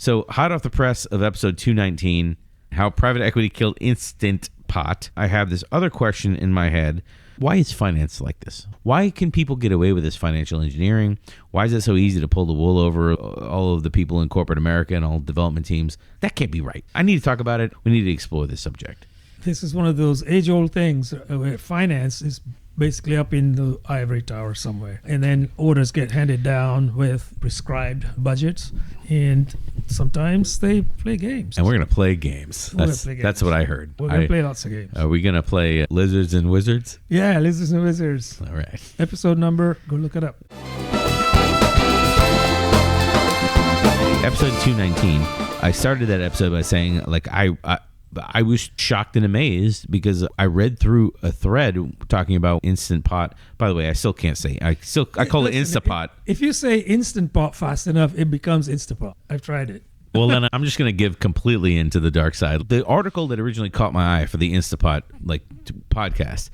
So hot off the press of episode 219, how private equity killed Instant Pot, I have this other question in my head. Why is finance like this? Why can people get away with this financial engineering? Why is it so easy to pull the wool over all of the people in corporate America and all development teams? That can't be right. I need to talk about it. We need to explore this subject. This is one of those age-old things where finance is basically up in the ivory tower somewhere. And then orders get handed down with prescribed budgets. And sometimes they play games. And we're going to play games. That's what I heard. We're going to play lots of games. Are we going to play Lizards and Wizards? Yeah, Lizards and Wizards. All right. Episode number, go look it up. Episode 219. I started that episode by saying, like, I was shocked and amazed because I read through a thread talking about Instant Pot. By the way, I still can't say. I call it Instapot. If you say Instant Pot fast enough, it becomes Instapot. I've tried it. Well, then I'm just going to give completely into the dark side. The article that originally caught my eye for the Instapot podcast,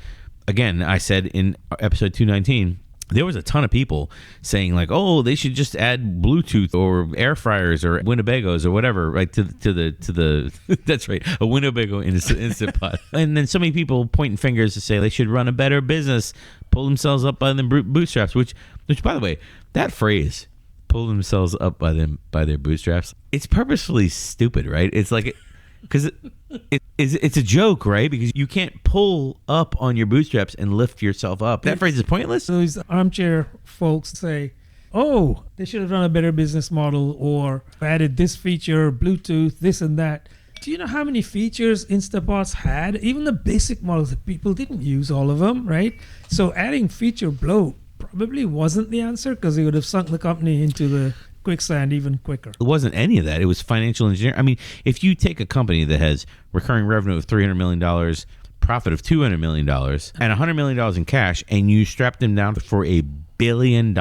again, I said in episode 219, there was a ton of people saying like, oh, they should just add Bluetooth or air fryers or Winnebagos or whatever, right, to the that's right, a Winnebago Instant Pot. And then so many people pointing fingers to say they should run a better business, pull themselves up by the bootstraps, which by the way, that phrase, pull themselves up by their bootstraps, it's purposefully stupid, right? It's like, because it's a joke, right? Because you can't pull up on your bootstraps and lift yourself up. That phrase is pointless. Those armchair folks say, oh, they should have run a better business model or added this feature, Bluetooth, this and that. Do you know how many features Instapots had? Even the basic models, that people didn't use all of them, right? So adding feature bloat probably wasn't the answer because it would have sunk the company into the quicksand even quicker. It wasn't any of that. It was financial engineering. I mean, if you take a company that has recurring revenue of $300 million, profit of $200 million, and $100 million in cash, and you strap them down for $1 billion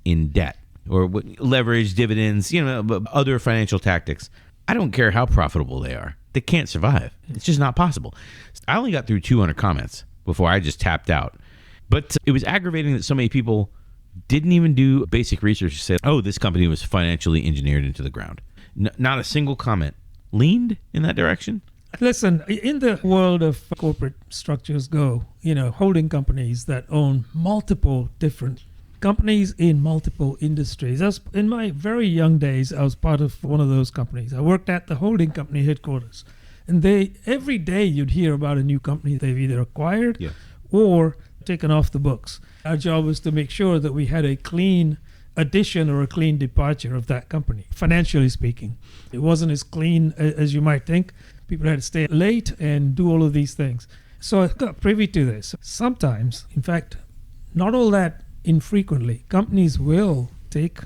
in debt or leverage, dividends, other financial tactics, I don't care how profitable they are. They can't survive. It's just not possible. I only got through 200 comments before I just tapped out. But it was aggravating that so many people didn't even do basic research to say, oh, this company was financially engineered into the ground. Not a single comment leaned in that direction. Listen, in the world of corporate structures holding companies that own multiple different companies in multiple industries. In my very young days, I was part of one of those companies. I worked at the holding company headquarters. And every day you'd hear about a new company they've either acquired or taken off the books. Our job was to make sure that we had a clean addition or a clean departure of that company, financially speaking. It wasn't as clean as you might think. People had to stay late and do all of these things. So I got privy to this. Sometimes, in fact, not all that infrequently, companies will take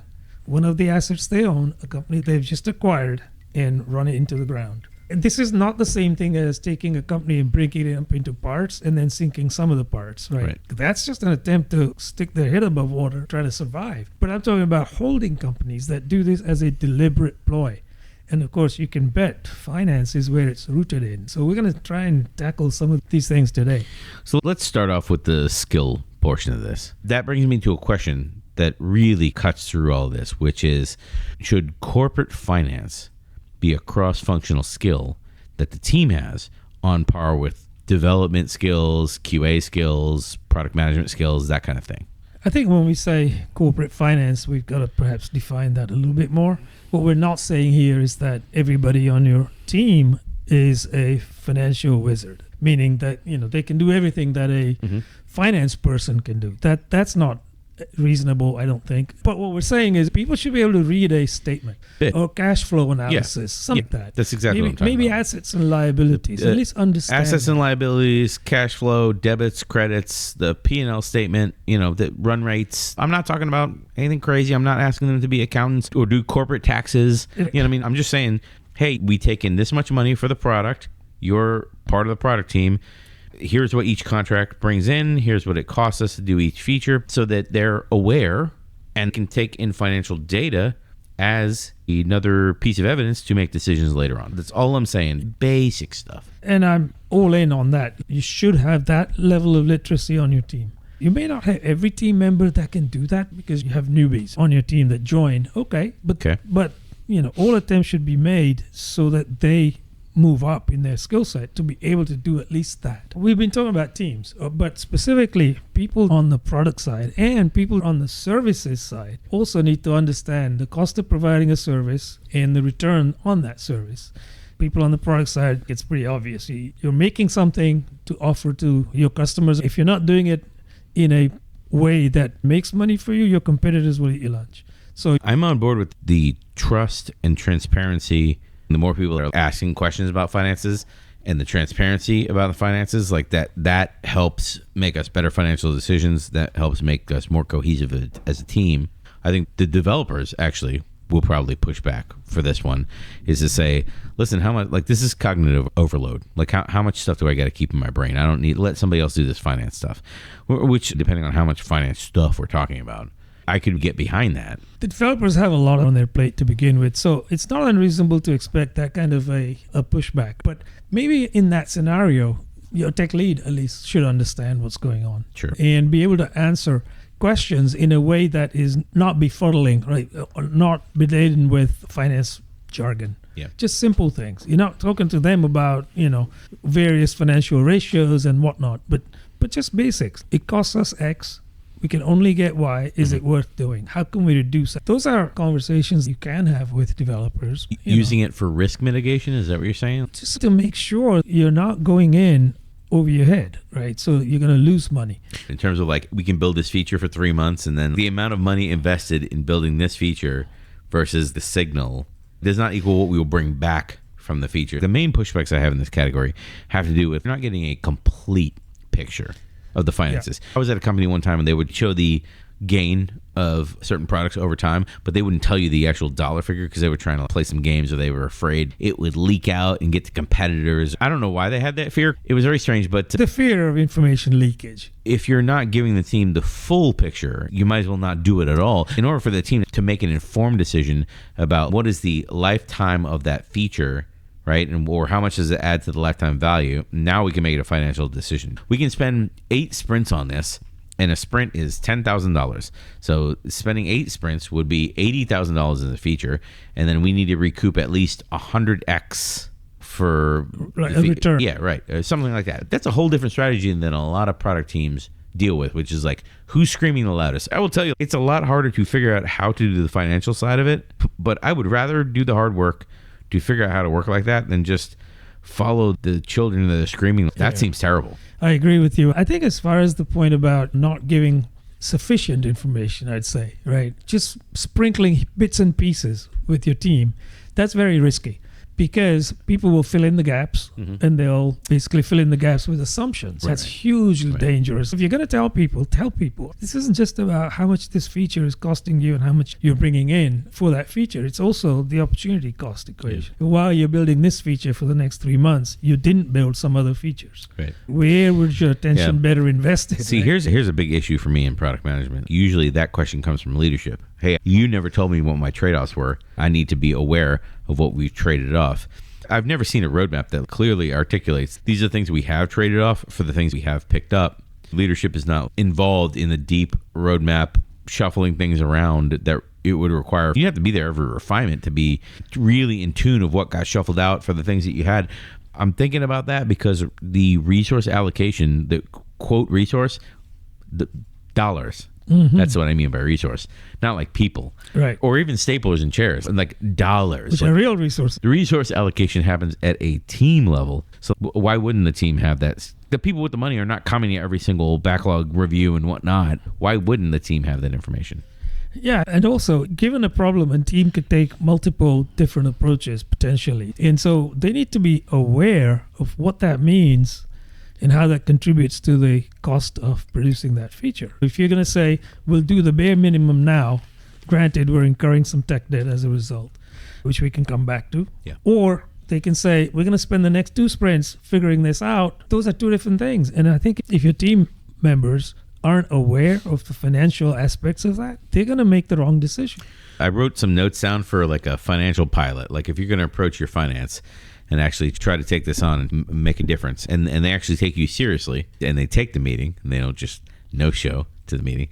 one of the assets they own, a company they've just acquired, and run it into the ground. This is not the same thing as taking a company and breaking it up into parts and then sinking some of the parts, right? That's just an attempt to stick their head above water, try to survive. But I'm talking about holding companies that do this as a deliberate ploy. And of course, you can bet finance is where it's rooted in. So we're going to try and tackle some of these things today. So let's start off with the skill portion of this. That brings me to a question that really cuts through all this, which is, should corporate finance be a cross-functional skill that the team has on par with development skills, QA skills, product management skills, that kind of thing? I think when we say corporate finance, we've got to perhaps define that a little bit more. What we're not saying here is that everybody on your team is a financial wizard, meaning that they can do everything that a finance person can do. That's not reasonable, I don't think. But what we're saying is people should be able to read a statement or cash flow analysis, something like that. That's exactly what I'm talking about. Maybe assets and liabilities, at least understand. Assets and liabilities, cash flow, debits, credits, the P&L statement, the run rates. I'm not talking about anything crazy. I'm not asking them to be accountants or do corporate taxes. I'm just saying, hey, we take in this much money for the product. You're part of the product team. Here's what each contract brings in. Here's what it costs us to do each feature, so that they're aware and can take in financial data as another piece of evidence to make decisions later on. That's all I'm saying. Basic stuff. And I'm all in on that. You should have that level of literacy on your team. You may not have every team member that can do that because you have newbies on your team that join. Okay. But all attempts should be made so that they move up in their skill set to be able to do at least that. We've been talking about teams, but specifically people on the product side and people on the services side also need to understand the cost of providing a service and the return on that service. People on the product side, it's pretty obvious. You're making something to offer to your customers. If you're not doing it in a way that makes money for you, your competitors will eat your lunch. So I'm on board with the trust and transparency. The more people are asking questions about finances and the transparency about the finances, like that helps make us better financial decisions. That helps make us more cohesive as a team. I think the developers actually will probably push back for this one, is to say, listen, how much, like, this is cognitive overload. Like, how much stuff do I got to keep in my brain? I don't need, let somebody else do this finance stuff, which, depending on how much finance stuff we're talking about, I could get behind that. The developers have a lot on their plate to begin with, so it's not unreasonable to expect that kind of a pushback. But maybe in that scenario, your tech lead at least should understand what's going on. Sure. And be able to answer questions in a way that is not befuddling, right? Or not beladen with finance jargon. Yeah. Just simple things. You're not talking to them about, various financial ratios and whatnot, but just basics. It costs us X. We can only get Y. Is it worth doing? How can we reduce that? Those are conversations you can have with developers. Using it for risk mitigation, is that what you're saying? Just to make sure you're not going in over your head, right? So you're going to lose money. In terms of, like, we can build this feature for 3 months, and then the amount of money invested in building this feature versus the signal does not equal what we will bring back from the feature. The main pushbacks I have in this category have to do with not getting a complete picture of the finances. Yeah. I was at a company one time and they would show the gain of certain products over time, but they wouldn't tell you the actual dollar figure because they were trying to play some games or they were afraid it would leak out and get to competitors. I don't know why they had that fear. It was very strange, but the fear of information leakage. If you're not giving the team the full picture, you might as well not do it at all. In order for the team to make an informed decision about what is the lifetime of that feature, right? Or how much does it add to the lifetime value? Now we can make it a financial decision. We can spend 8 sprints on this, and a sprint is $10,000. So spending 8 sprints would be $80,000 in the feature, and then we need to recoup at least 100x for a return. Yeah, right. Something like that. That's a whole different strategy than a lot of product teams deal with, which is like, who's screaming the loudest? I will tell you, it's a lot harder to figure out how to do the financial side of it, but I would rather do the hard work to figure out how to work like that than just follow the children that are screaming. That seems terrible. I agree with you. I think as far as the point about not giving sufficient information, I'd say, right? Just sprinkling bits and pieces with your team, that's very risky because people will fill in the gaps and they'll basically fill in the gaps with assumptions. That's hugely dangerous. If you're going to tell people, this isn't just about how much this feature is costing you and how much you're bringing in for that feature. It's also the opportunity cost equation. Yeah. While you're building this feature for the next 3 months, you didn't build some other features. Right. Where was your attention better invested? See, here's a big issue for me in product management. Usually that question comes from leadership. Hey, you never told me what my trade-offs were. I need to be aware of what we've traded off. I've never seen a roadmap that clearly articulates these are things we have traded off for the things we have picked up. Leadership is not involved in the deep roadmap, shuffling things around that it would require. You have to be there every refinement to be really in tune of what got shuffled out for the things that you had. I'm thinking about that because the resource allocation, the quote resource, the dollars. That's what I mean by resource, not like people, right? Or even staplers and chairs, and like dollars, which are real resources. The resource allocation happens at a team level, so why wouldn't the team have that? The people with the money are not commenting every single backlog review and whatnot. Why wouldn't the team have that information? Yeah, and also, given a problem, a team could take multiple different approaches potentially, and so they need to be aware of what that means and how that contributes to the cost of producing that feature. If you're going to say, we'll do the bare minimum now, granted we're incurring some tech debt as a result, which we can come back to, or they can say, we're going to spend the next 2 sprints figuring this out. Those are 2 different things. And I think if your team members aren't aware of the financial aspects of that, they're going to make the wrong decision. I wrote some notes down for like a financial pilot. Like if you're going to approach your finance and actually try to take this on and make a difference, and they actually take you seriously, and they take the meeting, and they don't just no-show, to the meeting.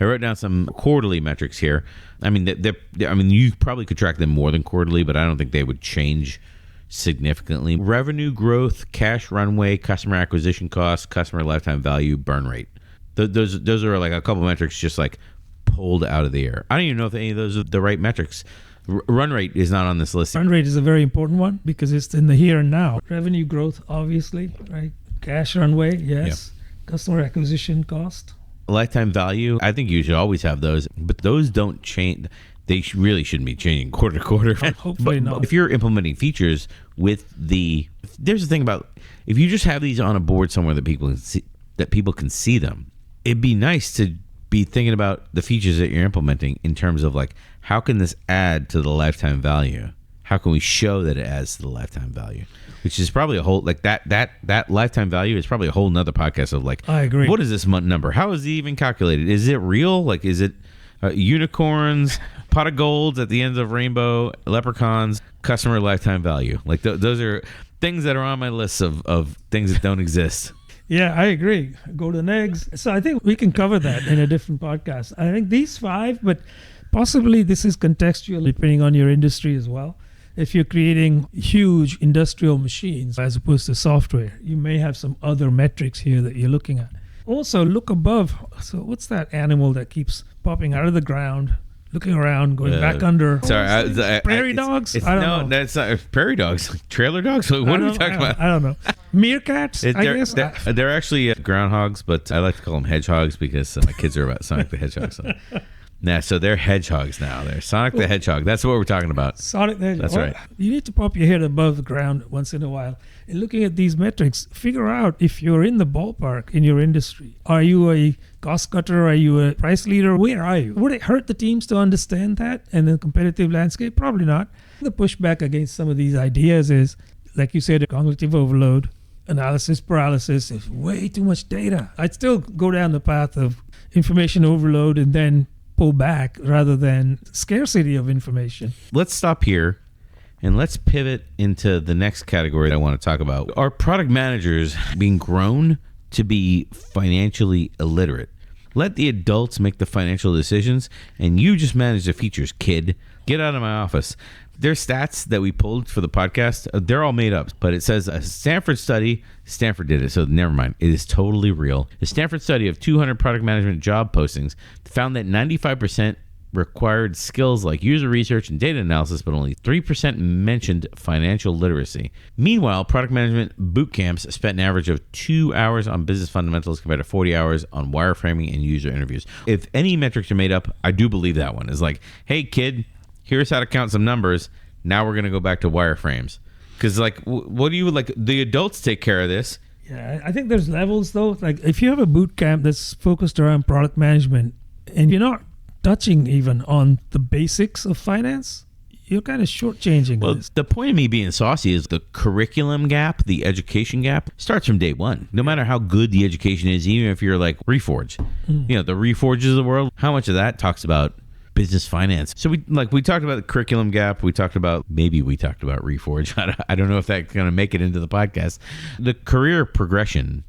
I wrote down some quarterly metrics here. I mean, you probably could track them more than quarterly, but I don't think they would change significantly. Revenue growth, cash runway, customer acquisition costs, customer lifetime value, burn rate. Those are like a couple metrics just like pulled out of the air. I don't even know if any of those are the right metrics. Run rate is not on this list. Run rate is a very important one because it's in the here and now. Revenue growth, obviously, right? Cash runway, yes. Yep. Customer acquisition cost. Lifetime value, I think you should always have those, but those don't change. They really shouldn't be changing quarter to quarter. Hopefully not. But if you're implementing features there's the thing about, if you just have these on a board somewhere that people can see them, it'd be nice to be thinking about the features that you're implementing in terms of like, how can this add to the lifetime value? How can we show that it adds to the lifetime value? Which is probably a whole, like that lifetime value is probably a whole nother podcast of like, I agree. What is this number? How is it even calculated? Is it real? Like, is it unicorns, pot of golds at the ends of rainbow, leprechauns, customer lifetime value? Like those are things that are on my list of things that don't exist. Yeah, I agree. Golden eggs. So I think we can cover that in a different podcast. I think these 5, but possibly this is contextual depending on your industry as well. If you're creating huge industrial machines as opposed to software, you may have some other metrics here that you're looking at. Also, look above. So what's that animal that keeps popping out of the ground, looking around, going back under? Sorry, prairie dogs? I don't know. That's not prairie dogs. Trailer dogs? What are we talking about? I don't know. Meerkats, I guess? They're actually groundhogs, but I like to call them hedgehogs because my kids are about Sonic the Hedgehog. So they're hedgehogs now. They're Sonic the Hedgehog. That's what we're talking about. Sonic the Hedgehog. That's right. You need to pop your head above the ground once in a while. And looking at these metrics, figure out if you're in the ballpark in your industry. Are you a cost cutter? Are you a price leader? Where are you? Would it hurt the teams to understand that in the competitive landscape? Probably not. The pushback against some of these ideas is, like you said, cognitive overload, analysis paralysis, is way too much data. I'd still go down the path of information overload and then pull back rather than scarcity of information. Let's stop here and let's pivot into the next category that I want to talk about. Are product managers being grown to be financially illiterate? Let the adults make the financial decisions and you just manage the features, kid. Get out of my office. Their stats that we pulled for the podcast, they're all made up, but it says a Stanford study, Stanford did it, so never mind. It is totally real. A Stanford study of 200 product management job postings found that 95% required skills like user research and data analysis, but only 3% mentioned financial literacy. Meanwhile, product management boot camps spent an average of 2 hours on business fundamentals compared to 40 hours on wireframing and user interviews. If any metrics are made up, I do believe that one is like, hey kid, here's how to count some numbers. Now we're going to go back to wireframes. Because, like, what do you, like, the adults take care of this. Yeah, I think there's levels, though. Like, if you have a boot camp that's focused around product management and you're not touching even on the basics of finance, you're kind of shortchanging this. The point of me being saucy is the curriculum gap, the education gap, starts from day one. No matter how good the education is, even if you're, like, Reforge. You know, the Reforges of the world, how much of that talks about business finance? So we talked about the curriculum gap. We talked about Reforge. I don't know if that's going to make it into the podcast. The career progression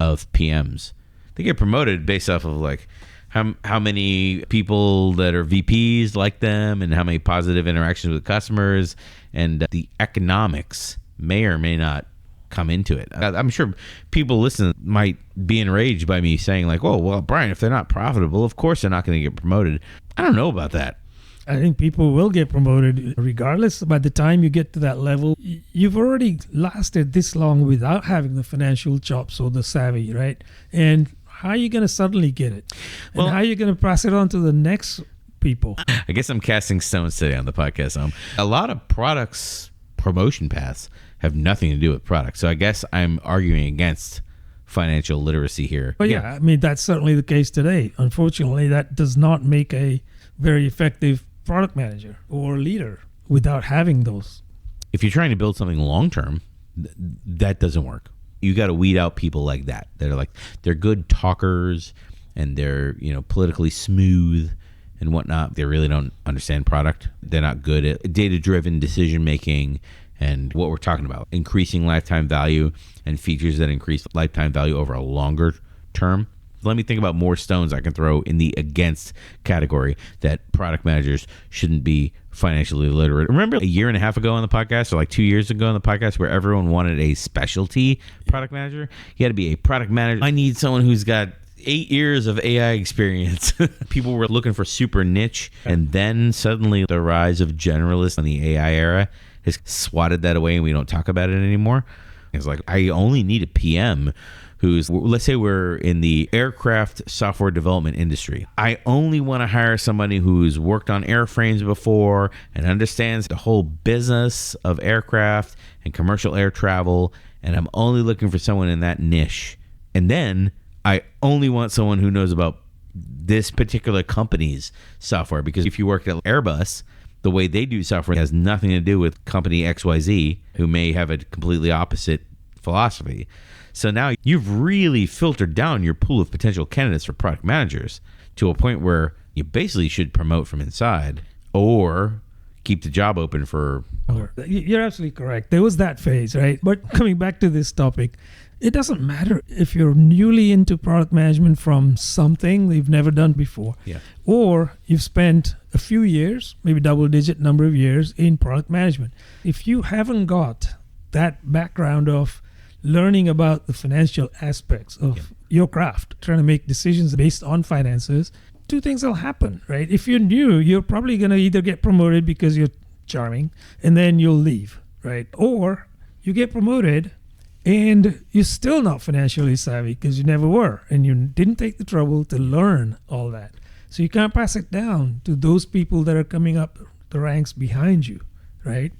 of PMs, they get promoted based off of like how many people that are VPs like them and how many positive interactions with customers, and the economics may or may not come into it. I'm sure people listening might be enraged by me saying like, oh, well, Brian, if they're not profitable, of course they're not going to get promoted. I don't know about that. I think people will get promoted regardless. By the time you get to that level, you've already lasted this long without having the financial chops or the savvy, right? And how are you going to suddenly get it? And how are you going to pass it on to the next people? I guess I'm casting stones today on the podcast. A lot of products promotion paths have nothing to do with products. So I guess I'm arguing against financial literacy here. But yeah, I mean, that's certainly the case today. Unfortunately, that does not make a very effective product manager or leader without having those. If you're trying to build something long-term, that doesn't work. You got to weed out people like that. They're good talkers and they're, politically smooth and whatnot. They really don't understand product. They're not good at data-driven decision-making and what we're talking about, increasing lifetime value and features that increase lifetime value over a longer term. Let me think about more stones I can throw in the against category that product managers shouldn't be financially literate. Remember a year and a half ago on the podcast, or like 2 years ago on the podcast, where everyone wanted a specialty product manager? You had to be a product manager. I need someone who's got 8 years of AI experience. People were looking for super niche. And then suddenly the rise of generalists in the AI era has swatted that away, and we don't talk about it anymore. It's like, I only need a PM who's, let's say we're in the aircraft software development industry. I only want to hire somebody who's worked on airframes before and understands the whole business of aircraft and commercial air travel. And I'm only looking for someone in that niche. And then I only want someone who knows about this particular company's software, because if you worked at Airbus, the way they do software has nothing to do with company XYZ, who may have a completely opposite philosophy. So now you've really filtered down your pool of potential candidates for product managers to a point where you basically should promote from inside or keep the job open for... You're absolutely correct. There was that phase, right? But coming back to this topic, it doesn't matter if you're newly into product management from something you've never done before, or you've spent a few years, maybe double-digit number of years in product management. If you haven't got that background of learning about the financial aspects of your craft, trying to make decisions based on finances, two things will happen, right? If you're new, you're probably going to either get promoted because you're charming and then you'll leave, right? Or you get promoted and you're still not financially savvy because you never were and you didn't take the trouble to learn all that. So you can't pass it down to those people that are coming up the ranks behind you, right?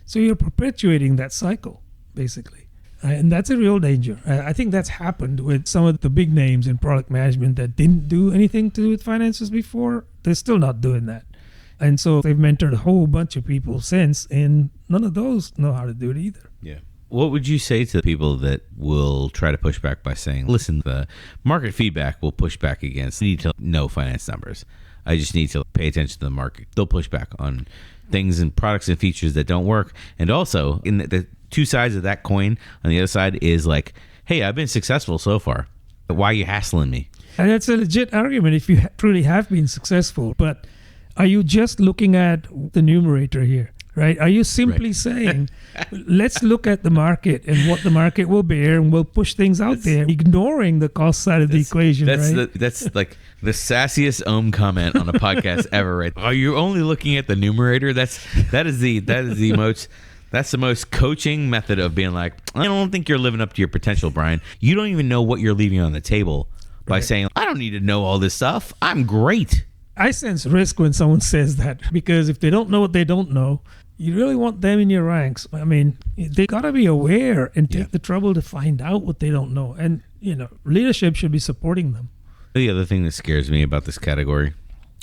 So you're perpetuating that cycle, basically. And that's a real danger. I think that's happened with some of the big names in product management that didn't do anything to do with finances before. They're still not doing that. And so they've mentored a whole bunch of people since, and none of those know how to do it either. Yeah. What would you say to the people that will try to push back by saying, listen, the market feedback will push back against, I need to know finance numbers. I just need to pay attention to the market. They'll push back on things and products and features that don't work. And also, in the two sides of that coin, on the other side is like, hey, I've been successful so far. Why are you hassling me? And that's a legit argument if you truly have been successful. But are you just looking at the numerator here, right? Are you simply saying, let's look at the market and what the market will bear, and we'll push things out there, ignoring the cost side of the equation, right? That's like the sassiest comment on a podcast ever, right? Are you only looking at the numerator? That's the most coaching method of being like, I don't think you're living up to your potential, Brian. You don't even know what you're leaving on the table by saying, I don't need to know all this stuff. I'm great. I sense risk when someone says that, because if they don't know what they don't know, you really want them in your ranks. I mean, they got to be aware and take the trouble to find out what they don't know. And, leadership should be supporting them. The other thing that scares me about this category,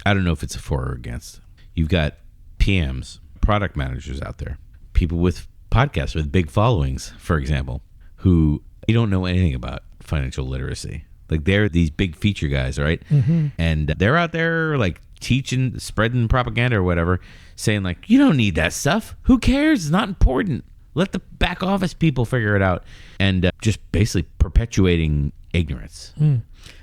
I don't know if it's a for or against. You've got PMs, product managers out there, people with podcasts with big followings, for example, who you don't know anything about financial literacy. Like, they're these big feature guys, right? Mm-hmm. And they're out there like teaching, spreading propaganda or whatever, saying like, you don't need that stuff. Who cares? It's not important. Let the back office people figure it out. And just basically perpetuating ignorance.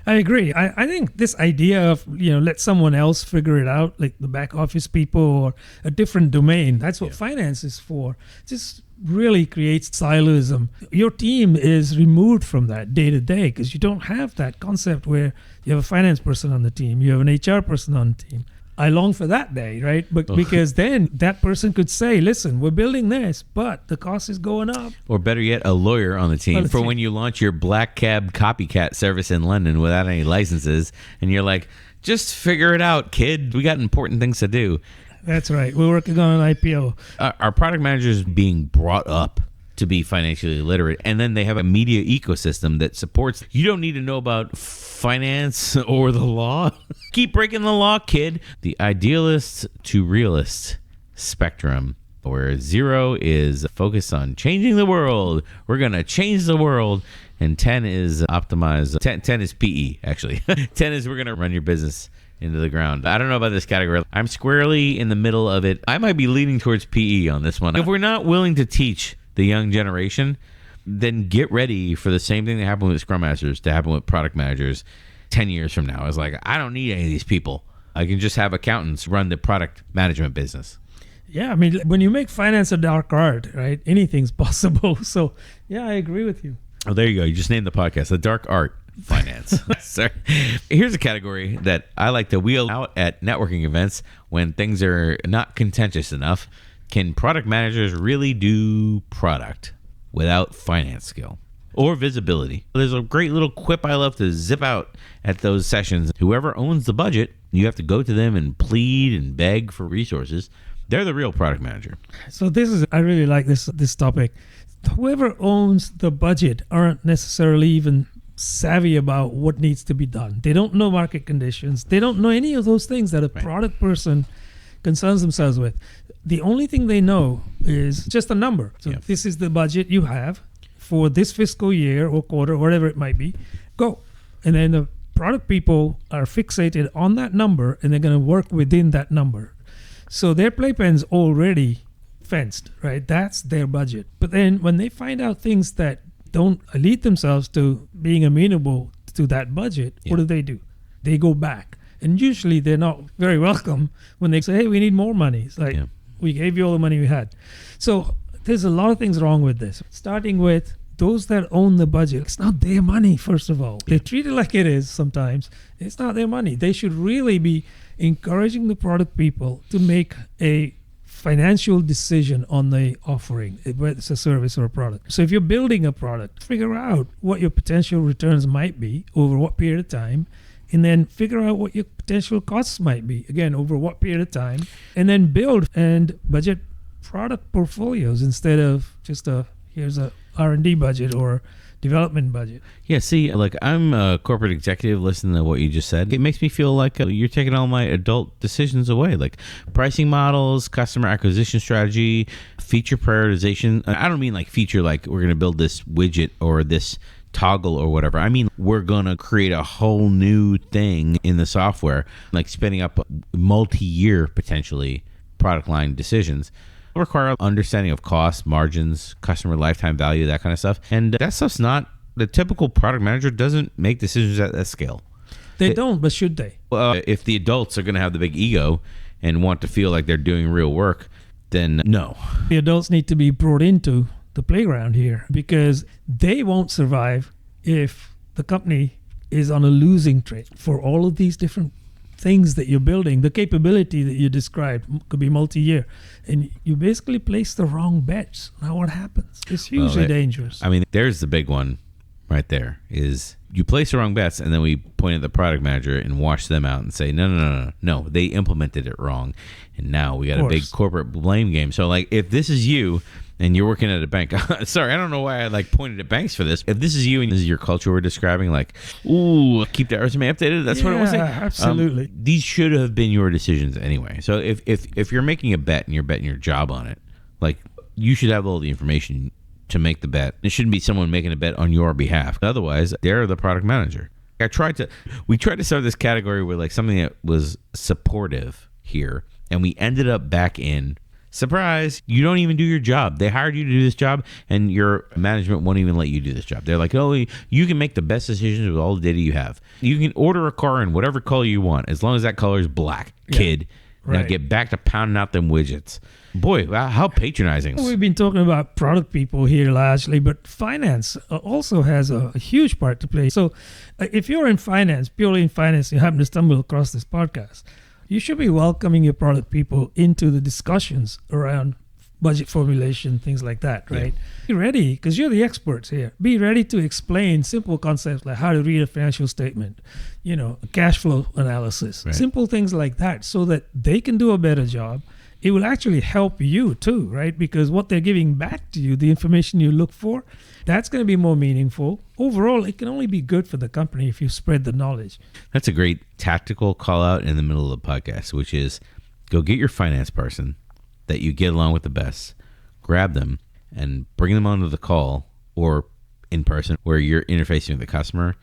I agree. I think this idea of, let someone else figure it out, like the back office people or a different domain, that's what finance is for. Just really creates siloism. Your team is removed from that day to day because you don't have that concept where you have a finance person on the team, you have an HR person on the team. I long for that day, right? But because then that person could say, listen, we're building this, but the cost is going up. Or better yet, a lawyer on the team for when you launch your black cab copycat service in London without any licenses. And you're like, just figure it out, kid. We got important things to do. That's right. We're working on an IPO. Our product managers being brought up to be financially literate, and then they have a media ecosystem that supports. You don't need to know about finance or the law. Keep breaking the law, kid. The idealist to realist spectrum, where 0 is focused on changing the world. We're going to change the world. And 10 is optimized. 10 is PE, actually. 10 is we're going to run your business into the ground. I don't know about this category. I'm squarely in the middle of it. I might be leaning towards PE on this one. If we're not willing to teach the young generation, then get ready for the same thing that happened with Scrum Masters to happen with product managers. 10 years from now. I was like, I don't need any of these people. I can just have accountants run the product management business. Yeah, I mean, when you make finance a dark art, right, anything's possible. So, yeah, I agree with you. Oh, there you go. You just named the podcast, The Dark Art Finance. Sorry. Here's a category that I like to wheel out at networking events when things are not contentious enough. Can product managers really do product without finance skill or visibility? There's a great little quip I love to zip out at those sessions. Whoever owns the budget, you have to go to them and plead and beg for resources. They're the real product manager. So I really like this topic. Whoever owns the budget aren't necessarily even savvy about what needs to be done. They don't know market conditions. They don't know any of those things that a product person concerns themselves with. The only thing they know is just a number. So this is the budget you have for this fiscal year or quarter, whatever it might be. Go. And then the product people are fixated on that number, and they're going to work within that number. So their playpen's already fenced, right? That's their budget. But then when they find out things that don't lead themselves to being amenable to that budget, what do? They go back. And usually they're not very welcome when they say, hey, we need more money. It's like, we gave you all the money we had. So there's a lot of things wrong with this. Starting with those that own the budget. It's not their money, first of all. They treat it like it is sometimes. It's not their money. They should really be encouraging the product people to make a financial decision on the offering, whether it's a service or a product. So if you're building a product, figure out what your potential returns might be over what period of time, and then figure out what your potential costs might be, again, over what period of time, and then build and budget product portfolios instead of just here's a R&D budget or development budget. Yeah, see, like I'm a corporate executive listening to what you just said. It makes me feel like you're taking all my adult decisions away, like pricing models, customer acquisition strategy, feature prioritization. I don't mean like feature like we're going to build this widget or this toggle or whatever. I mean, we're going to create a whole new thing in the software, like spinning up multi-year, potentially, product line decisions. Require understanding of cost, margins, customer lifetime value, that kind of stuff. And that stuff's not, the typical product manager doesn't make decisions at that scale. They don't, but should they? Well, if the adults are going to have the big ego and want to feel like they're doing real work, then no. The adults need to be brought into the playground here because they won't survive if the company is on a losing trade for all of these different things that you're building. The capability that you described could be multi-year, and you basically place the wrong bets. Now what happens? It's hugely dangerous. I mean, there's the big one right there is you place the wrong bets, and then we point at the product manager and wash them out and say, no, they implemented it wrong, and now we got a big corporate blame game. So like if this is you and you're working at a bank, sorry, I don't know why I like pointed at banks for this. If this is you and this is your culture we're describing, like, ooh, keep that resume updated. That's what I was saying. Absolutely. These should have been your decisions anyway. So if you're making a bet and you're betting your job on it, like you should have all the information to make the bet. It shouldn't be someone making a bet on your behalf. Otherwise, they're the product manager. We tried to start this category with like something that was supportive here, and we ended up back in. Surprise, you don't even do your job. They hired you to do this job, and your management won't even let you do this job. They're like, oh, you can make the best decisions with all the data you have. You can order a car in whatever color you want, as long as that color is black, kid. Right. Now get back to pounding out them widgets. Boy, how patronizing. We've been talking about product people here largely, but finance also has a huge part to play. So if you're in finance, purely in finance, you happen to stumble across this podcast, you should be welcoming your product people into the discussions around budget formulation, things like that, right? Yeah. Be ready, because you're the experts here. Be ready to explain simple concepts like how to read a financial statement, cash flow analysis, simple things like that, so that they can do a better job. It will actually help you too, right? Because what they're giving back to you, the information you look for, that's going to be more meaningful. Overall, it can only be good for the company if you spread the knowledge. That's a great tactical call out in the middle of the podcast, which is go get your finance person that you get along with the best, grab them and bring them onto the call or in person where you're interfacing with the customer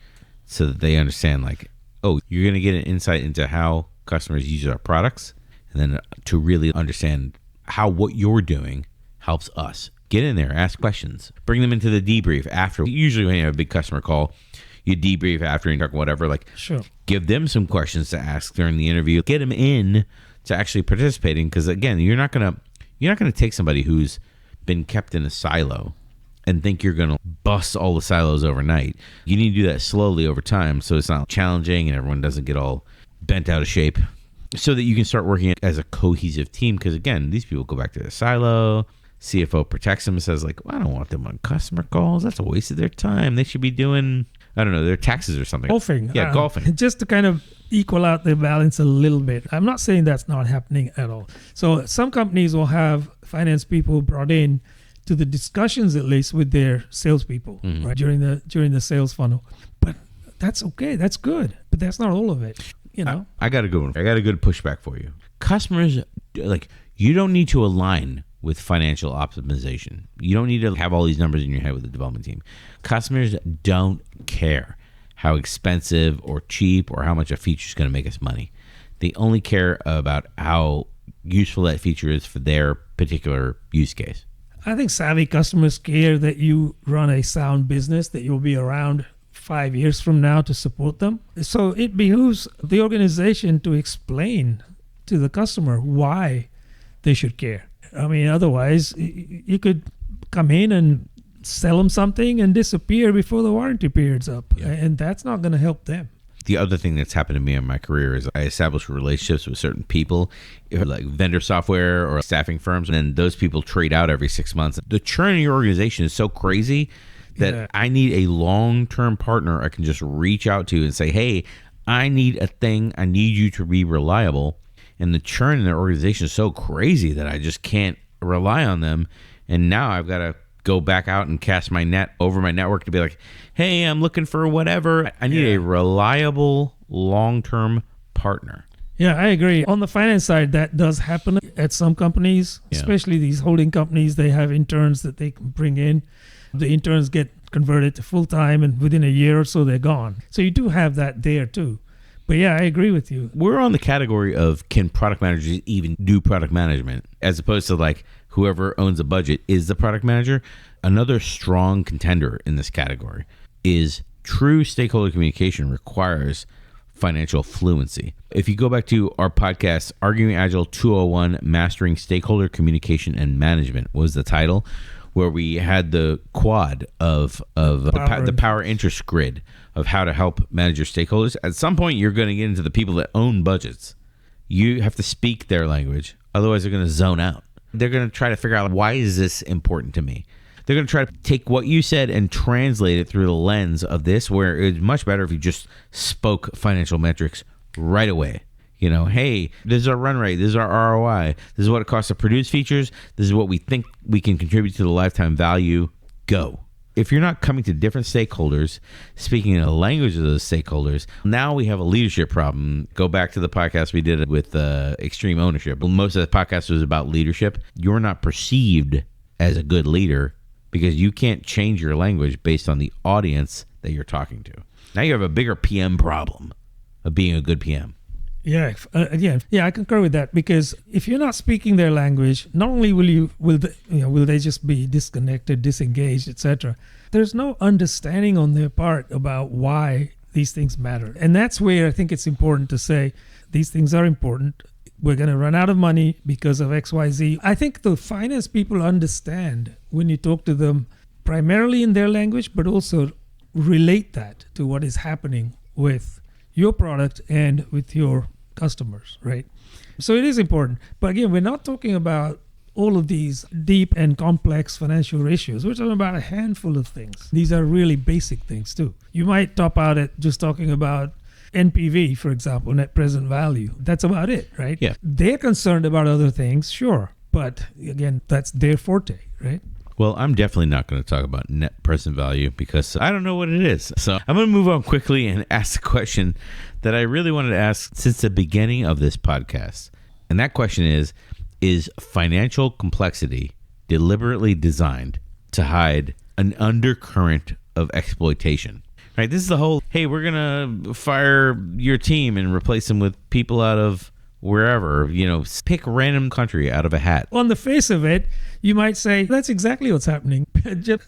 so that they understand like, oh, you're going to get an insight into how customers use our products. And then to really understand how what you're doing helps us. Get in there, ask questions, bring them into the debrief after. Usually when you have a big customer call, you debrief after and talk whatever. Like, Sure. give them some questions to ask during the interview. Get them in to actually participating, because again, you're not gonna take somebody who's been kept in a silo and think you're gonna bust all the silos overnight. You need to do that slowly over time, so it's not challenging and everyone doesn't get all bent out of shape, so that you can start working as a cohesive team. Because again, these people go back to their silo. CFO protects them and says, like, well, I don't want them on customer calls. That's a waste of their time. They should be doing, I don't know, their taxes or something. Golfing. Yeah, golfing. Just to kind of equal out the balance a little bit. I'm not saying that's not happening at all. So some companies will have finance people brought in to the discussions, at least with their salespeople, right, during the sales funnel. But that's okay. That's good. But that's not all of it. You know, I got a good one. I got a good pushback for you. Customers, like, you don't need to align with financial optimization. You don't need to have all these numbers in your head with the development team. Customers don't care how expensive or cheap or how much a feature is going to make us money. They only care about how useful that feature is for their particular use case. I think savvy customers care that you run a sound business, that you'll be around 5 years from now to support them. So it behooves the organization to explain to the customer why they should care. I mean, otherwise, you could come in and sell them something and disappear before the warranty period's up. Yeah. And that's not going to help them. The other thing that's happened to me in my career is I established relationships with certain people, like vendor software or staffing firms, and then those people trade out every 6 months. The churn in your organization is so crazy that I need a long-term partner I can just reach out to and say, hey, I need a thing. I need you to be reliable. And the churn in their organization is so crazy that I just can't rely on them. And now I've got to go back out and cast my net over my network to be like, hey, I'm looking for whatever. I need a reliable long-term partner. Yeah, I agree. On the finance side, that does happen at some companies, especially these holding companies. They have interns that they can bring in. The interns get converted to full-time, and within a year or so, they're gone. So you do have that there too. But yeah, I agree with you. We're on the category of, can product managers even do product management, as opposed to like whoever owns a budget is the product manager. Another strong contender in this category is true stakeholder communication requires financial fluency. If you go back to our podcast, Arguing Agile 201, Mastering Stakeholder Communication and Management was the title, where we had the quad of the power interest grid of how to help manage your stakeholders. At some point, you're going to get into the people that own budgets. You have to speak their language. Otherwise, they're going to zone out. They're going to try to figure out, why is this important to me? They're going to try to take what you said and translate it through the lens of this, where it's much better if you just spoke financial metrics right away. You know, hey, this is our run rate. This is our ROI. This is what it costs to produce features. This is what we think we can contribute to the lifetime value. Go. If you're not coming to different stakeholders, speaking in the language of those stakeholders, now we have a leadership problem. Go back to the podcast we did with Extreme Ownership. Most of the podcast was about leadership. You're not perceived as a good leader because you can't change your language based on the audience that you're talking to. Now you have a bigger PM problem of being a good PM. Yeah, I concur with that, because if you're not speaking their language, not only will they just be disconnected, disengaged, etc. There's no understanding on their part about why these things matter, and that's where I think it's important to say these things are important. We're going to run out of money because of XYZ. I think the finance people understand when you talk to them primarily in their language, but also relate that to what is happening with your product and with your customers, right? So it is important. But again, we're not talking about all of these deep and complex financial issues. We're talking about a handful of things. These are really basic things too. You might top out at just talking about NPV, for example, net present value. That's about it, right? Yeah. They're concerned about other things, sure. But again, that's their forte, right? Well, I'm definitely not going to talk about net present value because I don't know what it is. So I'm going to move on quickly and ask the question that I really wanted to ask since the beginning of this podcast. And that question is financial complexity deliberately designed to hide an undercurrent of exploitation? Right? This is the whole, hey, we're going to fire your team and replace them with people out of wherever, pick a random country out of a hat. On the face of it, you might say that's exactly what's happening.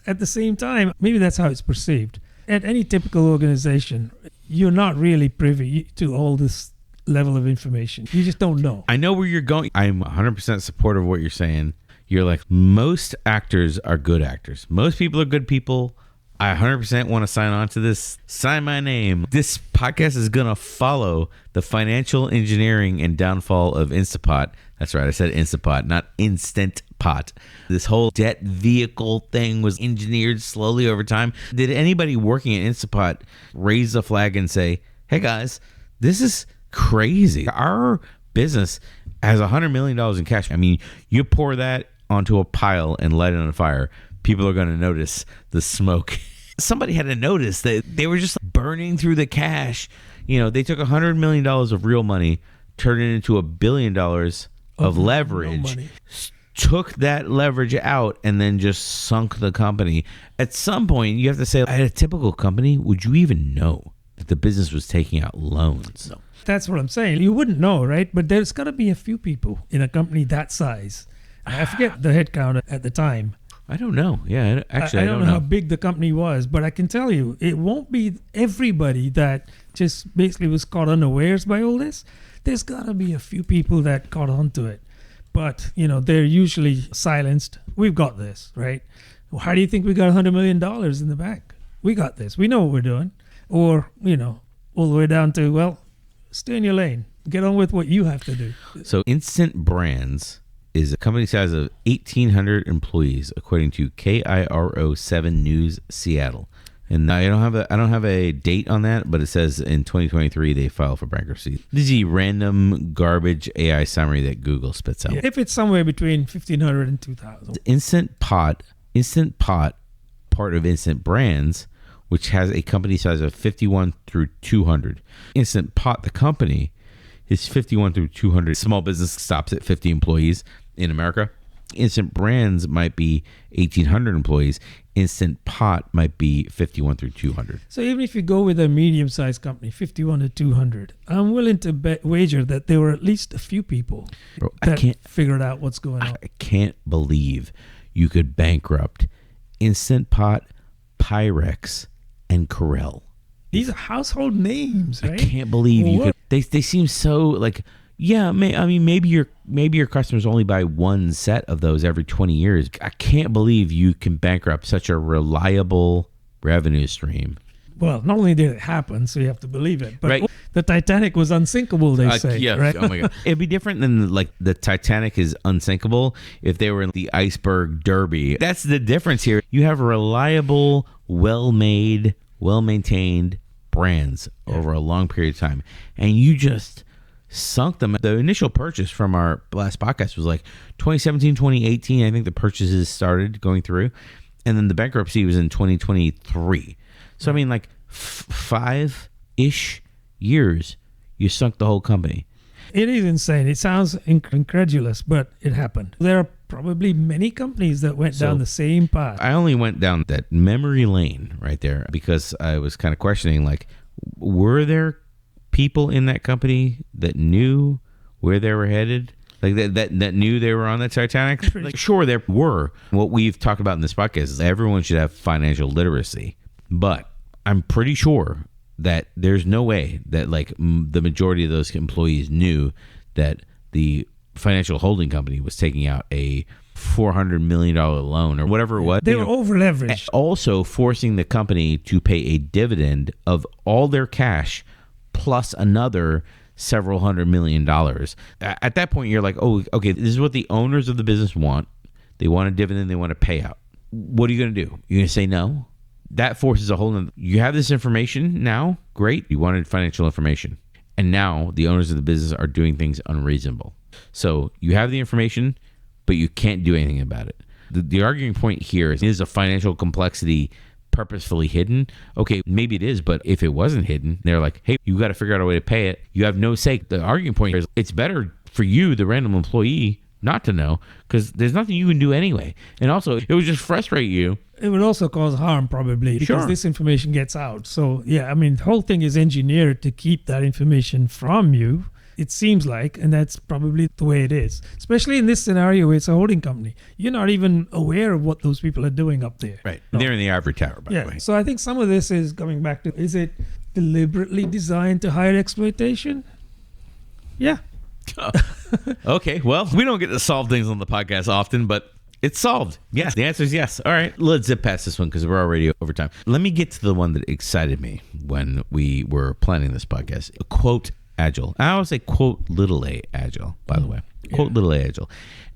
At the same time, maybe that's how it's perceived. at any typical organization, you're not really privy to all this level of information. You just don't know. I know where you're going. I'm 100% supportive of what you're saying. You're like, most actors are good actors. Most people are good people. I 100% want to sign on to this. Sign my name. This podcast is going to follow the financial engineering and downfall of Instapot. That's right. I said Instapot, not Instant Pot. This whole debt vehicle thing was engineered slowly over time. Did anybody working at Instapot raise the flag and say, hey guys, this is crazy. Our business has $100 million in cash. I mean, you pour that onto a pile and light it on fire, people are going to notice the smoke. Somebody had to notice that they were just burning through the cash. You know, they took $100 million of real money, turned it into $1 billion of leverage, took that leverage out, and then just sunk the company. At some point, you have to say, at a typical company, would you even know that the business was taking out loans? No. That's what I'm saying. You wouldn't know, right? But there's got to be a few people in a company that size. I forget the headcount at the time. I don't know. Yeah, actually, I don't know how big the company was, but I can tell you, it won't be everybody that just basically was caught unawares by all this. There's got to be a few people that caught on to it. But, you know, they're usually silenced. We've got this, right? Well, how do you think we got $100 million in the bank? We got this. We know what we're doing. Or, you know, all the way down to, well, stay in your lane. Get on with what you have to do. So Instant Brands is a company size of 1,800 employees, according to KIRO 7 News Seattle. And I don't have a date on that, but it says in 2023 they filed for bankruptcy. This is a random garbage AI summary that Google spits out. If it's somewhere between 1,500 and 2,000. Instant Pot, part of Instant Brands, which has a company size of 51 through 200. Instant Pot, the company, is 51 through 200. Small business stops at 50 employees in America. Instant Brands might be 1,800 employees. Instant Pot might be 51 through 200. So even if you go with a medium-sized company, 51 to 200, I'm willing to wager that there were at least a few people that figured out what's going on. I can't believe you could bankrupt Instant Pot, Pyrex, and Corel. These are household names, right? I can't believe you could. They seem so like, yeah. I mean, maybe your customers only buy one set of those every 20 years. I can't believe you can bankrupt such a reliable revenue stream. Well, not only did it happen, so you have to believe it, but right. The Titanic was unsinkable, they say. Yeah. Right? Oh my God. It'd be different than like the Titanic is unsinkable if they were in the iceberg derby. That's the difference here. You have reliable, well-made, well-maintained brands over a long period of time, and you just sunk them. The initial purchase from our last podcast was like 2017, 2018. I think the purchases started going through, and then the bankruptcy was in 2023. So I mean, like 5-ish years, you sunk the whole company. It is insane. It sounds incredulous, but it happened. There are probably many companies that went down the same path. I only went down that memory lane right there because I was kind of questioning, like, were there people in that company that knew where they were headed? Like that knew they were on the Titanic? Like, sure, there were. What we've talked about in this podcast is everyone should have financial literacy. But I'm pretty sure that there's no way that like the majority of those employees knew that the financial holding company was taking out a $400 million loan or whatever it was. They were over leveraged. Also forcing the company to pay a dividend of all their cash plus another several $100 million. At that point, you're like, oh, okay, this is what the owners of the business want. They want a dividend. They want a payout. What are you going to do? You're going to say no? That forces a whole. You have this information now. Great. You wanted financial information. And now the owners of the business are doing things unreasonable. So you have the information, but you can't do anything about it. The arguing point here is a financial complexity purposefully hidden? Okay, maybe it is, but if it wasn't hidden, they're like, hey, you got to figure out a way to pay it. You have no say. The arguing point here is it's better for you, the random employee, not to know because there's nothing you can do anyway. And also, it would just frustrate you. It would also cause harm probably because this information gets out. So, yeah, I mean, the whole thing is engineered to keep that information from you. It seems like, and that's probably the way it is. Especially in this scenario where it's a holding company. You're not even aware of what those people are doing up there. Right. They're in the ivory tower, by the way. So I think some of this is coming back to, is it deliberately designed to hide exploitation? Yeah. Okay, well, we don't get to solve things on the podcast often, but it's solved. Yes, the answer is yes. All right, let's zip past this one because we're already over time. Let me get to the one that excited me when we were planning this podcast. Quote Agile. I always say quote little a Agile, by the way. Quote little a Agile.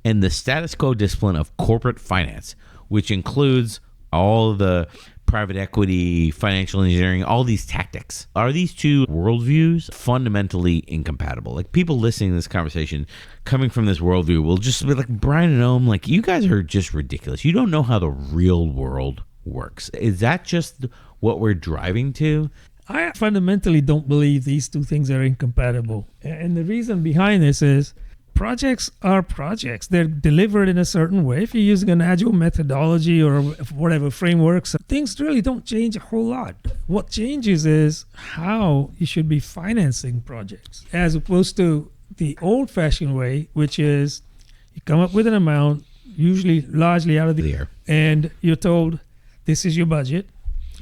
And the status quo discipline of corporate finance, which includes all the private equity, financial engineering, all these tactics. Are these two worldviews fundamentally incompatible? Like, people listening to this conversation coming from this worldview will just be like, Brian and Ohm, like, you guys are just ridiculous. You don't know how the real world works. Is that just what we're driving to? I fundamentally don't believe these two things are incompatible. And the reason behind this is projects are projects. They're delivered in a certain way. If you're using an agile methodology or whatever frameworks, things really don't change a whole lot. What changes is how you should be financing projects, as opposed to the old-fashioned way, which is you come up with an amount, usually largely out of the air, and you're told, this is your budget,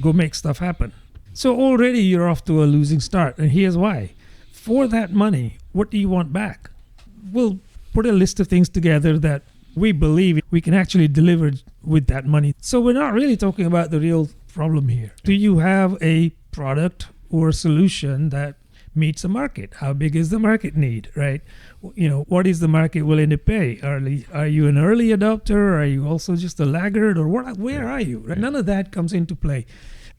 go make stuff happen. So already you're off to a losing start, and here's why. For that money, what do you want back? We'll put a list of things together that we believe we can actually deliver with that money. So we're not really talking about the real problem here. Do you have a product or a solution that meets the market? How big is the market need, right? You know, what is the market willing to pay? Are you an early adopter? Are you also just a laggard? Or where are you? Right? None of that comes into play.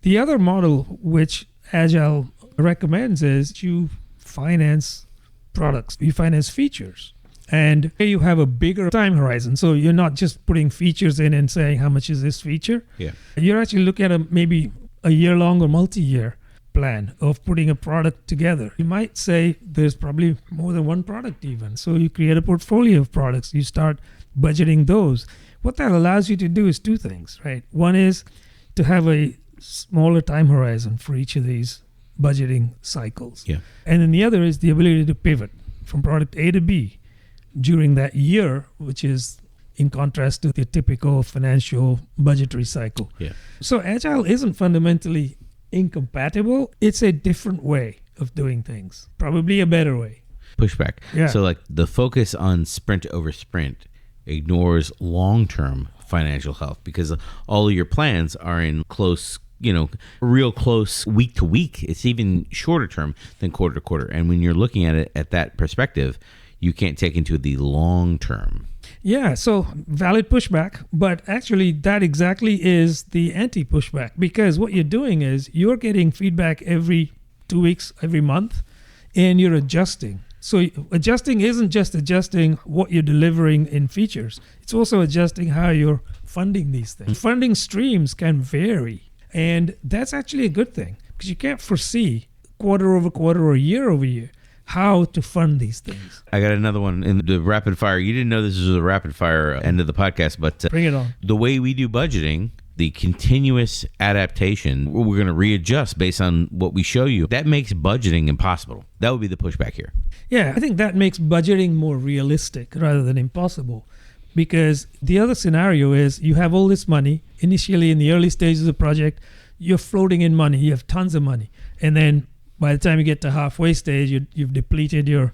The other model which Agile recommends is you finance products, you finance features, and you have a bigger time horizon. So you're not just putting features in and saying how much is this feature. You're actually looking at maybe a year-long or multi-year plan of putting a product together. You might say there's probably more than one product even. So you create a portfolio of products. You start budgeting those. What that allows you to do is two things, right? One is to have a smaller time horizon for each of these budgeting cycles. And then the other is the ability to pivot from product A to B during that year, which is in contrast to the typical financial budgetary cycle. So Agile isn't fundamentally incompatible. It's a different way of doing things, probably a better way. Pushback. So like the focus on sprint over sprint ignores long-term financial health because all of your plans are in close, real close week to week. It's even shorter term than quarter to quarter. And when you're looking at it at that perspective, you can't take into the long term. So valid pushback, but actually that exactly is the anti-pushback, because what you're doing is you're getting feedback every 2 weeks, every month, and you're adjusting. So adjusting isn't just adjusting what you're delivering in features. It's also adjusting how you're funding these things. Funding streams can vary, and that's actually a good thing because you can't foresee quarter over quarter or year over year how to fund these things. I got another one in the rapid fire. You didn't know this was a rapid fire end of the podcast, but bring it on. The way we do budgeting, the continuous adaptation, we're going to readjust based on what we show you. That makes budgeting impossible. That would be the pushback here. I think that makes budgeting more realistic rather than impossible, because the other scenario is you have all this money initially in the early stages of the project. You're floating in money. You have tons of money, and then by the time you get to halfway stage, you've depleted your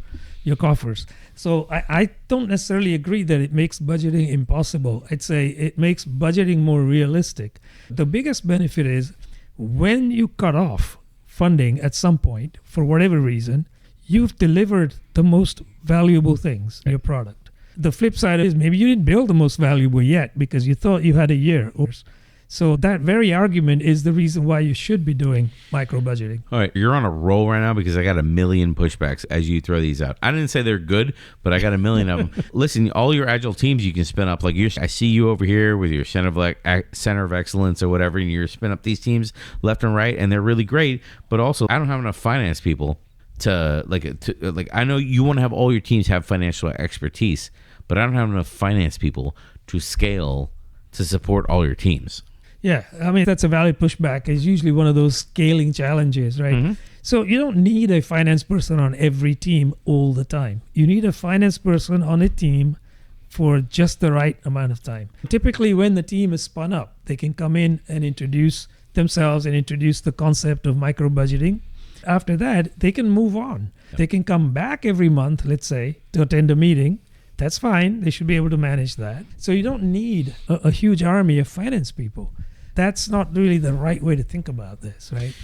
coffers. So I don't necessarily agree that it makes budgeting impossible. I'd say it makes budgeting more realistic. The biggest benefit is when you cut off funding at some point, for whatever reason, you've delivered the most valuable things in your product. The flip side is maybe you didn't build the most valuable yet because you thought you had a year. So that very argument is the reason why you should be doing micro budgeting. All right, you're on a roll right now because I got a million pushbacks as you throw these out. I didn't say they're good, but I got a million of them. Listen, all your Agile teams you can spin up. Like I see you over here with your center of excellence or whatever, and you're spin up these teams left and right, and they're really great. But also, I don't have enough finance people to I know you want to have all your teams have financial expertise, but I don't have enough finance people to scale to support all your teams. Yeah, I mean, that's a valid pushback. It's usually one of those scaling challenges, right? Mm-hmm. So you don't need a finance person on every team all the time. You need a finance person on a team for just the right amount of time. Typically, when the team is spun up, they can come in and introduce themselves and introduce the concept of micro budgeting. After that, they can move on. Yep. They can come back every month, let's say, to attend a meeting. That's fine. They should be able to manage that. So you don't need a huge army of finance people. That's not really the right way to think about this, right?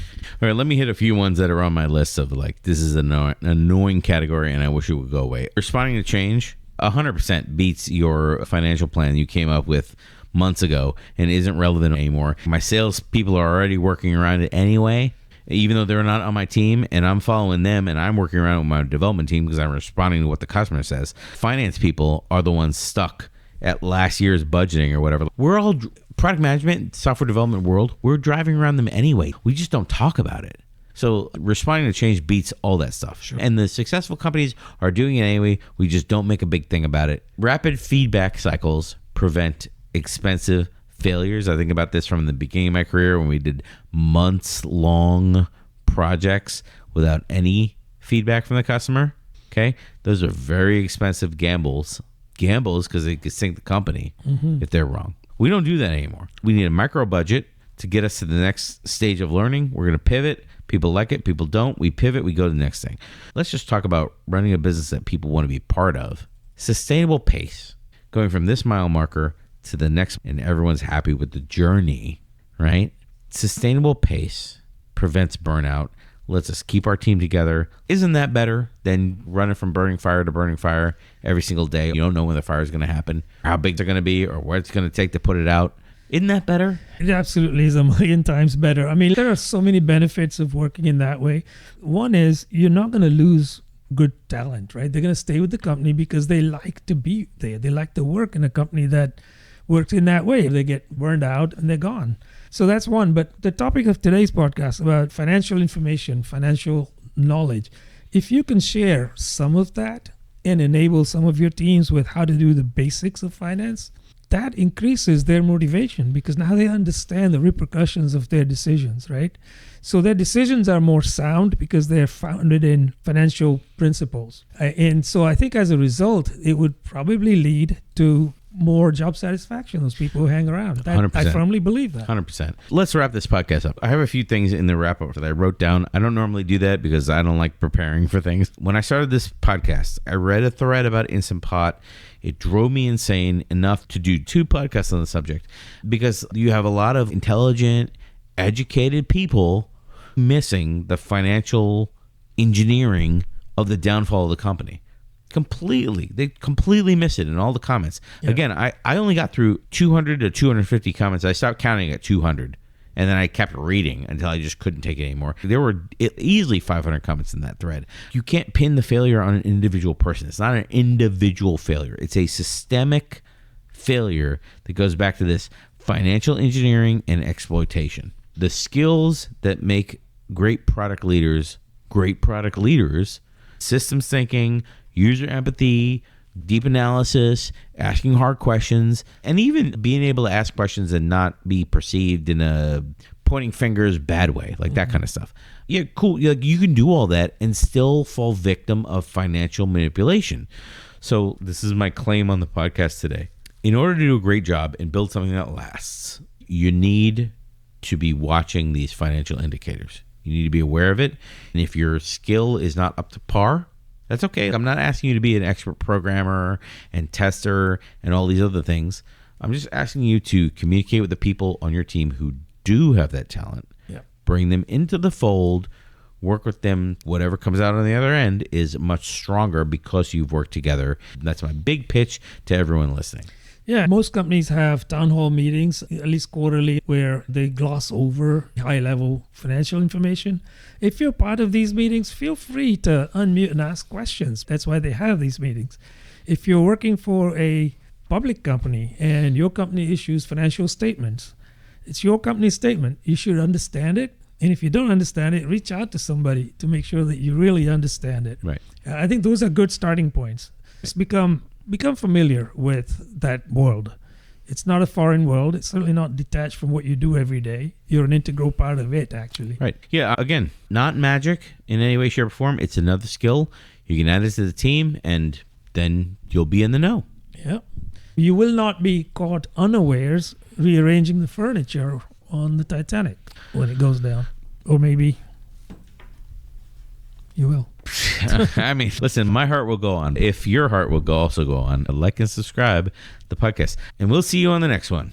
All right, let me hit a few ones that are on my list of like, this is an annoying category and I wish it would go away. Responding to change 100% beats your financial plan you came up with months ago and isn't relevant anymore. My sales people are already working around it anyway, even though they're not on my team, and I'm following them and I'm working around with my development team because I'm responding to what the customer says. Finance people are the ones stuck at last year's budgeting or whatever. We're all product management, software development world. We're driving around them anyway. We just don't talk about it. So responding to change beats all that stuff. Sure. And the successful companies are doing it anyway. We just don't make a big thing about it. Rapid feedback cycles prevent expensive failures. I think about this from the beginning of my career when we did months-long projects without any feedback from the customer. Okay? Those are very expensive gambles because they could sink the company if they're wrong. We don't do that anymore. We need a micro budget to get us to the next stage of learning. We're going to pivot. People like it. People don't. We pivot. We go to the next thing. Let's just talk about running a business that people want to be part of. Sustainable pace. Going from this mile marker to the next, and everyone's happy with the journey, right? Sustainable pace prevents burnout. Lets us keep our team together. Isn't that better than running from burning fire to burning fire every single day? You don't know when the fire is going to happen, how big they're going to be, or what it's going to take to put it out. Isn't that better? It absolutely is a million times better. I mean, there are so many benefits of working in that way. One is you're not going to lose good talent, right? They're going to stay with the company because they like to be there. They like to work in a company that works in that way. They get burned out and they're gone. So that's one. But the topic of today's podcast about financial information, financial knowledge, if you can share some of that and enable some of your teams with how to do the basics of finance, that increases their motivation because now they understand the repercussions of their decisions, right? So their decisions are more sound because they're founded in financial principles. And so I think as a result, it would probably lead to more job satisfaction, those people who hang around. That, 100%. I firmly believe that. 100%. Let's wrap this podcast up. I have a few things in the wrap up that I wrote down. I don't normally do that because I don't like preparing for things. When I started this podcast, I read a thread about Instant Pot. It drove me insane enough to do 2 podcasts on the subject because you have a lot of intelligent, educated people missing the financial engineering of the downfall of the company. They completely miss it in all the comments. Yeah. Again, I only got through 200 to 250 comments. I stopped counting at 200, and then I kept reading until I just couldn't take it anymore. There were easily 500 comments in that thread. You can't pin the failure on an individual person. It's not an individual failure. It's a systemic failure that goes back to this financial engineering and exploitation. The skills that make great product leaders, systems thinking, user empathy, deep analysis, asking hard questions, and even being able to ask questions and not be perceived in a pointing fingers bad way, like that kind of stuff. Yeah, cool. You can do all that and still fall victim of financial manipulation. So this is my claim on the podcast today. In order to do a great job and build something that lasts, you need to be watching these financial indicators. You need to be aware of it. And if your skill is not up to par, that's okay. I'm not asking you to be an expert programmer and tester and all these other things. I'm just asking you to communicate with the people on your team who do have that talent. Yeah. Bring them into the fold, work with them. Whatever comes out on the other end is much stronger because you've worked together. That's my big pitch to everyone listening. Yeah, most companies have town hall meetings, at least quarterly, where they gloss over high-level financial information. If you're part of these meetings, feel free to unmute and ask questions. That's why they have these meetings. If you're working for a public company and your company issues financial statements, it's your company's statement. You should understand it. And if you don't understand it, reach out to somebody to make sure that you really understand it. Right. I think those are good starting points. Just become familiar with that world. It's not a foreign world. It's certainly not detached from what you do every day. You're an integral part of it, actually. Right. Yeah. Again, not magic in any way, shape, or form. It's another skill. You can add it to the team, and then you'll be in the know. Yeah. You will not be caught unawares rearranging the furniture on the Titanic when it goes down. Or maybe you will. I mean, listen, my heart will go on. If your heart will also go on, like and subscribe the podcast. And we'll see you on the next one.